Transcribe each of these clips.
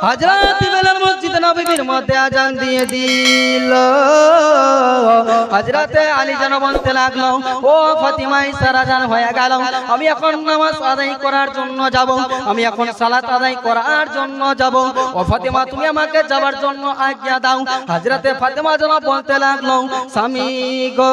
হযরত বেলাল মসজিদ নববীর মধ্যে আজান দিয়ে দিল। হযরত আলী যেন বলতে লাগলো, ও ফাতিমা ইসার আজান হয়ে গেল, আমি এখন নামাজ আদায় করার জন্য যাব, আমি এখন সালাত আদায় করার জন্য যাব। ও ফাতিমা তুমি আমাকে যাবার জন্য আজ্ঞা দাও। হযরত ফাতিমা যেন বলতে লাগলো, স্বামী গো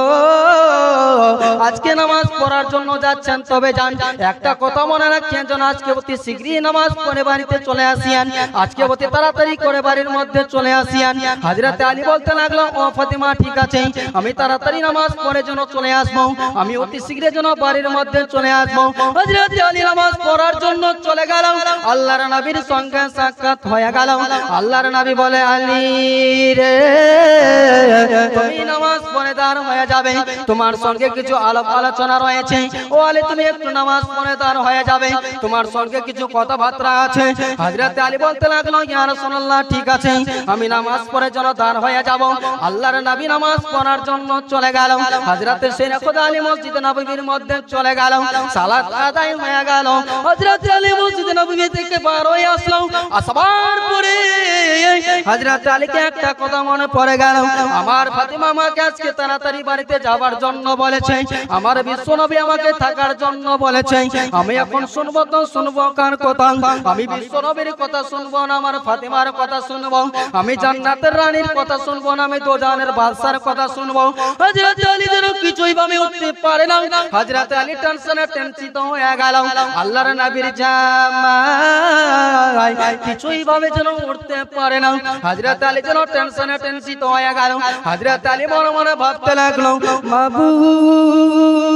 আজকে নামাজ পড়ার জন্য যাচ্ছেন, তবে যান একটা কথা মনে রাখেন যেন আজকে অতি শীঘ্রই নামাজ পড়ে বাড়িতে চলে আসিয়ান, আজকে অতি তাড়াতাড়ি করে বাড়ির মধ্যে চলে আসিয়ান। হযরত আলী বলতে লাগলো, ও ফাতিমা ঠিক আছে, আমি তাড়াতাড়ি নামাজ পড়ে যেন চলে আসবো, আমি অতি শীঘ্রই যেন বাড়ির মধ্যে চলে আসবো। হযরত আলী নামাজ পড়ার জন্য চলে গেল। আল্লাহর নবীর সঙ্গে সাক্ষাৎ হয়ে গেল। আল্লাহর নবী বলে, আলী রে তুমি নামাজ পড়ে দাঁড় হয়ে যাবে, তোমার সঙ্গে কিছু আলাপ আলোচনা রয়েছে। ও আলী তুমি একটু নামাজ পড়ে দাঁড় হয়ে যাবে, তোমার সঙ্গে কিছু কথাবার্তা আছে। হযরত আলী বলতে লাগলো, ইয়া রাসূলুল্লাহ ঠিক আছে, আমি নামাজ পড়ে যেন দাঁড় হয়ে যাব। আল্লাহর নবী নামাজ পড়ার জন্য চলে গেল। হযরত শেরে খুদা আলী মসজিদ নববীর মধ্যে চলে গেল। সালাত আদায় হয়ে গেল। হযরত আলী মসজিদ নববী থেকে বার হয়ে আসলো। আসবার পরে হযরত আলীকে একটা কথা মনে পড়ে গেল, আমার ফাতিমা আমাকে আজকে তাড়াতাড়ি বাড়িতে যাবার জন্য বলেছে, আমার বিশ্বনবী আমাকে থাকার জন্য বলেছে, আমি এখন শুনবো তো শুনবো কার কথা? আমি বিশ্বনবীর কথা শুনবো না আমার ফাতিমার কথা শুনবো? আমি জান্নাতের রানীর কথা শুনবো না আমি দোজানের বাদশার কথা শুনবো? হযরত আলী যেন কিছুই ভাবে উঠতে পারে না। হযরত আলী টেনশনে টেনশিত হয়ে গেল। আল্লাহর নবীর জামাই কিছুই ভাবে যেন উঠতে পারে না। হযরত আলী যেন টেনশনে টেনশিত হয়ে গেল। হযরত আলী মনে মনে ভাবতে লাগলো, মাবুদ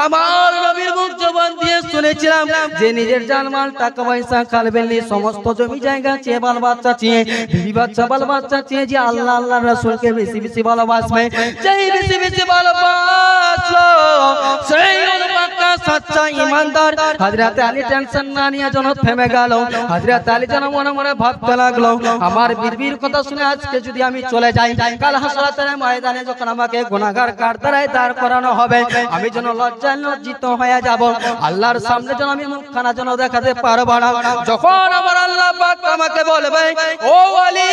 আমার নবীর মুখ জবান দিয়ে শুনেছিলাম যে নিজের জানমাল টাকা পয়সা খালবেলি সমস্ত জমি জায়গা চেয়ে বাল বাচ্চা চেয়ে বিবি বাচ্চা বাল বাচ্চা চেয়ে যে আল্লাহ আল্লাহ রাসূলকে বেশি বেশি ভালোবাসবে, যেই বেশি বেশি ভালোবাসলো সেই হলো পাক্কা সচ্চা ঈমানদার। হযরত আলী টেনশন না নিয়ে যেন থেমে গেল। হযরত আলী যেন মনে মনে ভাবতে লাগলো, আমার বীর কথা শুনে আজকে যদি আমি চলে যাই, কাল হাসরাতের ময়দানে যখন আমাকে গুনাহগার কাঠগড়ায় দাঁড় করানো হবে, আমি যেন লজ্জায় লজ্জিত হয়ে যাব, আল্লাহর সামনে যেন আমি মুখখানা যেন দেখাতে পারবো না। যখন আমার আল্লাহ পাক আমাকে বলবে, ও আলী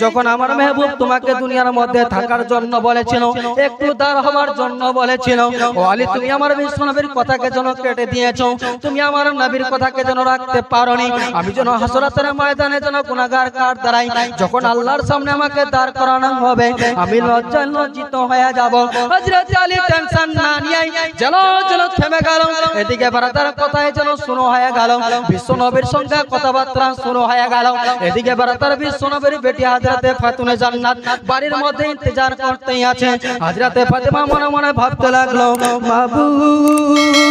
যখন আমার মেহবুব তোমাকে দুনিয়ার মধ্যে থাকার জন্য বলেছিল, একটু দাঁড় হওয়ার জন্য বলেছিল, ও আলী তুমি আমার বিশ্বনবীর কথাকে যেন কেটে দিয়েছো, তুমি আমার নবীর কথাকে যেন রাখতে পারোনি, আমি যেন হাসরাতের ময়দানে যেন গুনাহগার কাঠগড়ায় যখন আল্লাহর সামনে আমাকে দাঁড় করানো হবে, আমি লজ্জায় লজ্জিত হয়ে যাব। হযরত আলী টেনশন না নিয়ে যেন যেন থেমে গেল। এদিকে বারাদার কথায় যেন শুরু হয়ে গেল, বিশ্বনবীর সঙ্গে কথাবার্তা শুরু হয়ে গেল। এদিকে বারাদার বিশ্বনবীর বেটি হযরতে ফাতিমা জান্নাত বাড়ির মধ্যে ইন্তজার করতেই আছে। হযরতে ফাতিমা মনে মনে ভাবতে লাগলো, মাবুদ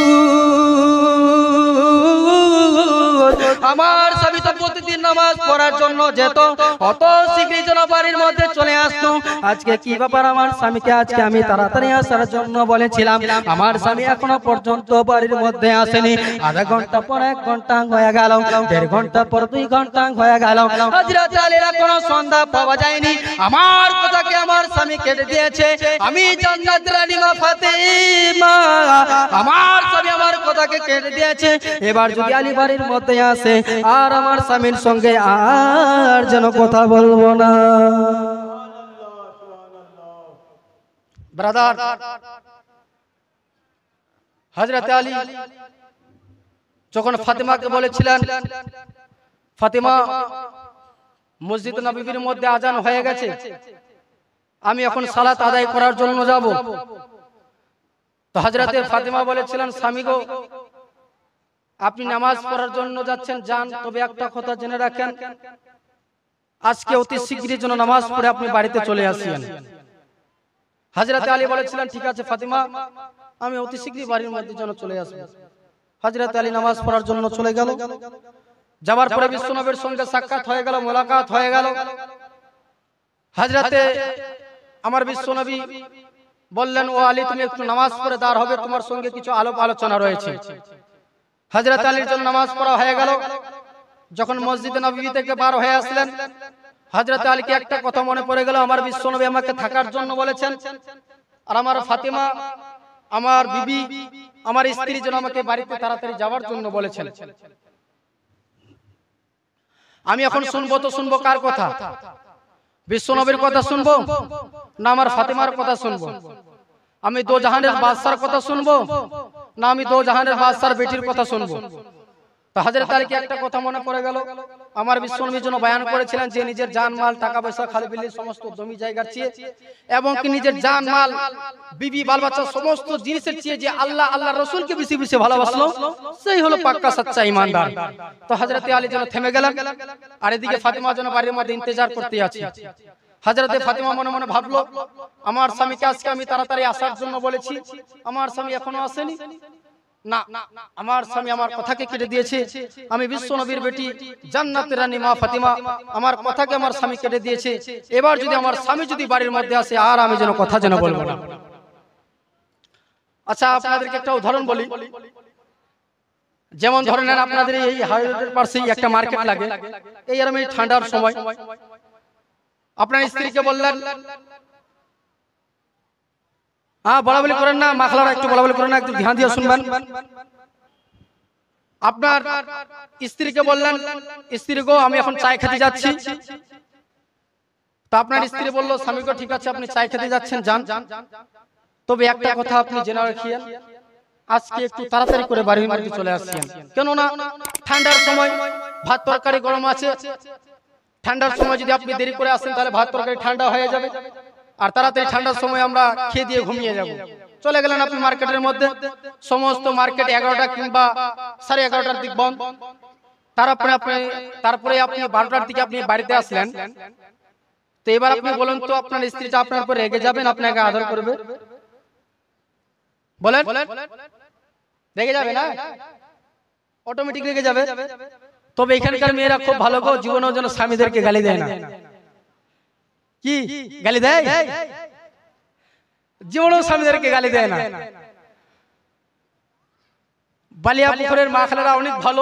আমার স্বামী তো প্রতিদিন নামাজ পড়ার জন্য যেত, অত শীঘ্রই যেন বাড়ির মধ্যে চলে আসতো, আজকে কি ব্যাপার? আমার স্বামীকে আজকে আমি তাড়াতাড়ি আসার জন্য বলেছিলাম, আমার স্বামী এখনো পর্যন্ত বাড়ির মধ্যে আসেনি। আধা ঘন্টা পর 1 ঘন্টা হয়ে গেল, 1.5 ঘন্টা পর 2 ঘন্টা হয়ে গেল। হযরত আলীর কোনো সন্ধান পাওয়া যায়নি। আমার কথাকে আমার স্বামী কেটে দিয়েছে, আমি জান্নাতের রানী মা ফাতিমা, আমার স্বামী আমার কথাকে কেটে দিয়েছে। এবার যদি আলী বাড়ির মধ্যে আসে আর আমার স্বামীর সঙ্গে আর যেন কথা বলবো না। ব্রাদার হযরত আলী যখন ফাতিমাকে বলেছিলেন, ফাতিমা মসজিদ নববীর মধ্যে আজান হয়ে গেছে, আমি এখন সালাত আদায় করার জন্য যাব। তো হযরত ফাতিমা বলেছিলেন, স্বামী গো আপনি নামাজ পড়ার জন্য যাচ্ছেন যান, তবে একটা কথা জেনে রাখেন, আজকে অতি শীঘ্রই যেন নামাজ পড়ে আপনি বাড়িতে চলে আসেন। হযরত আলী বলেছিলেন, ঠিক আছে ফাতিমা, আমি অতি শীঘ্রই বাড়ির মধ্যে যেন চলে আসব। হযরত আলী নামাজ পড়ার জন্য চলে গেল। যাওয়ার পরে বিশ্বনবীর সঙ্গে সাক্ষাৎ হয়ে গেল, মোলাকাত হয়ে গেল। হযরতে আমার বিশ্বনবী বললেন, ও আলী তুমি একটু নামাজ পড়ে দাঁড় হবে, তোমার সঙ্গে কিছু আলাপ আলোচনা রয়েছে। হযরত আলীর জন্য নামাজ পড়া হয়ে গেল। যখন মসজিদে নববী থেকে বার হয়ে আসলেন, হযরত আলীকে একটা কথা মনে পড়ে গেল, আমার বিশ্বনবী আমাকে থাকার জন্য বলেছেন, আর আমার ফাতিমা আমার বিবি আমার স্ত্রী যেন আমাকে বাড়িতে তাড়াতাড়ি যাওয়ার জন্য বলেছেন। আমি এখন শুনবো তো শুনবো কার কথা? বিশ্বনবীর কথা শুনবো না আমার ফাতেমার কথা শুনবো? আমি দো জাহানের বাদশার কথা শুনবো না আমি দো জাহানের বাদশার বেটির কথা শুনবো? তো হযরত আলীকে একটা কথা মনে পড়ে গেল, আমার বিশ্বনবীর জন্য বয়ান করেছিলেন যে নিজের জানমাল টাকা পয়সা খালি বিলি সমস্ত জমি জায়গার চেয়ে এবং কি নিজের জানমাল বিবি বাল বাচ্চা সমস্ত জিনিসের চেয়ে যে আল্লাহ আল্লাহ রাসূলকে বেশি বেশি ভালোবাসলো সেই হলো পাক্কা সচ্চা ঈমানদার। তো হযরত আলী যেন থেমে গেলেন, আর এদিকে ফাতেমা যেন বাড়ির মধ্যে ইন্তজার করতে আছে। হযরত ফাতেমা মনে মনে ভাবলো, আমার স্বামীকে আজকে আমি তাড়াতাড়ি আসার জন্য বলেছি, আমার স্বামী এখনো আসেনি, না আমার স্বামী আমার কথাকে কেটে দিয়েছে, আমি বিশ্ব নবীর বেটি জান্নাতের রানী মা ফাতেমা আমার কথাকে আমার স্বামী কেটে দিয়েছে, এবার যদি আমার স্বামী যদি বাড়ির মধ্যে আসে আর আমি যেন কথা যেন বলবো না। আচ্ছা আপনাদেরকে একটা উদাহরণ বলি, যেমন ধরে নেন আপনাদের এই হাইরোডের পাশেই একটা মার্কেট লাগে, এই আর এই ঠান্ডার সময় আপনার স্ত্রীকে বললেন, হ্যাঁ বলা বলি করেন না, মাখলারা একটু বলা বলি করেন না, একটু ধ্যান দিয়ে শুনবেন। আপনার স্ত্রীকে বললেন, স্ত্রী গো আমি এখন চায় খেতে যাচ্ছি। তো আপনার স্ত্রী বলল, স্বামী গো ঠিক আছে আপনি চায় খেতে যাচ্ছেন যান, তবে একটা কথা আপনি জেনে রাখিয়েন আজকে একটু তাড়াতাড়ি করে বাড়ির মধ্যে চলে আসছেন, কেননা ঠান্ডার সময় ভাত তরকারি গরম আছে, ঠান্ডার সময় যদি আপনি দেরি করে আসেন তাহলে ভাত তরকারি ঠান্ডা হয়ে যাবে, আর তাড়াতাড়ি ঠান্ডার সময় আমরা খেয়ে দিয়ে ঘুমিয়ে যাব। চলে গেলেন আপনি মার্কেটের মধ্যে, সমস্ত মার্কেট 11টা কিংবা 11:30টার দিক বন্ধ, তারপরে আপনি 12টার দিকে আপনি বাড়িতে আসলেন। তো এবার আপনি বলেন তো আপনার স্ত্রীটা আপনার উপর রেগে যাবেন আপনাকে আদর করবে? বলেন রেগে যাবে না? অটোমেটিক রেগে যাবে। তবে এখানকার মেয়েরা খুব ভালো গো, জীবনের জন্য স্বামীদেরকে গালি দেয় না। কি গালি দেয়? জীবনেও স্বামীদেরকে গালি দেয় না। বালিয়া পুকুরের মা খালারা অনেক ভালো,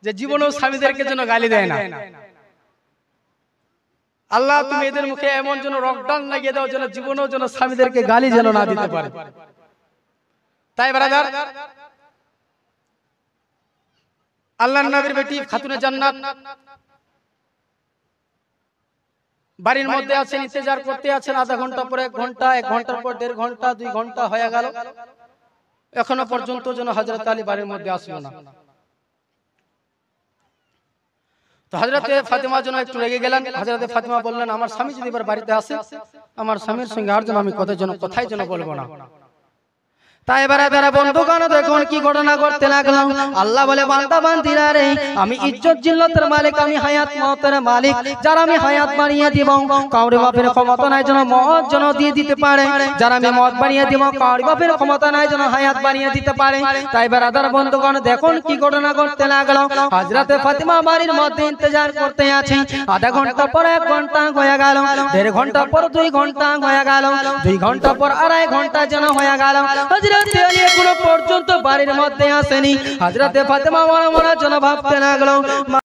যে জীবনেও স্বামীদেরকে যেন গালি দেয় না। আল্লাহ তুমি এদের মুখে এমন যেন লকডাউন লাগিয়ে দাও যেন জীবনেও যেন স্বামীদেরকে গালি যেন না দিতে পারে। তাই ব্রাদার, আল্লাহর নবীর বেটি খাতুনে জান্নাত বাড়ির মধ্যে আছেন, ইন্তজার করতে আছেন, আধা ঘন্টা পর 1 ঘন্টা, 1 ঘন্টার পর 1.5 ঘন্টা, 2 ঘন্টা হয়ে গেল, এখনো পর্যন্ত যেন হযরত আলী বাড়ির মধ্যে আসলো না। তো হযরত ফাতেমা যেন একটু রেগে গেলেন। হযরত ফাতেমা বললেন, আমার স্বামী যদি এবার বাড়িতে আসে আমার স্বামীর সঙ্গে আর যেন আমি কথাই যেন বলবো না। তাই এবারে বন্ধুগণ দেখুন কি ঘটনা ঘটতে লাগলো। আল্লাহ বলে, বান্দা বান্দিরা রে, আমি ইজ্জত জিল্লতের মালিক, আমি হায়াত মওতের মালিক, যার আমি হায়াত বানিয়ে দিব কাউরি বাপের ক্ষমতা নাই যেন মওত যেন দিয়ে দিতে পারে, যার আমি মওত বানিয়ে দিব কাউরি বাপের ক্ষমতা নাই যেন হায়াত বানিয়ে দিতে পারে। তাই ব্রাদার বন্ধুগণ দেখুন কি ঘটনা ঘটতে লাগলো। হযরতে ফাতেমা বাড়ির মধ্যে ইন্তজার করতে আছে, আধা ঘন্টা পর 1 ঘন্টা হয়ে গেল, 1.5 ঘন্টা পর 2 ঘন্টা হয়ে গেল, 2 ঘন্টা পর 2.5 ঘন্টা যেন হয়ে গেল। হযরত আলী এখনো পর্যন্ত বাড়ির মধ্যে আসেনি। হযরতে ফাতেমা মনে মনে যেন ভাবতে লাগলো,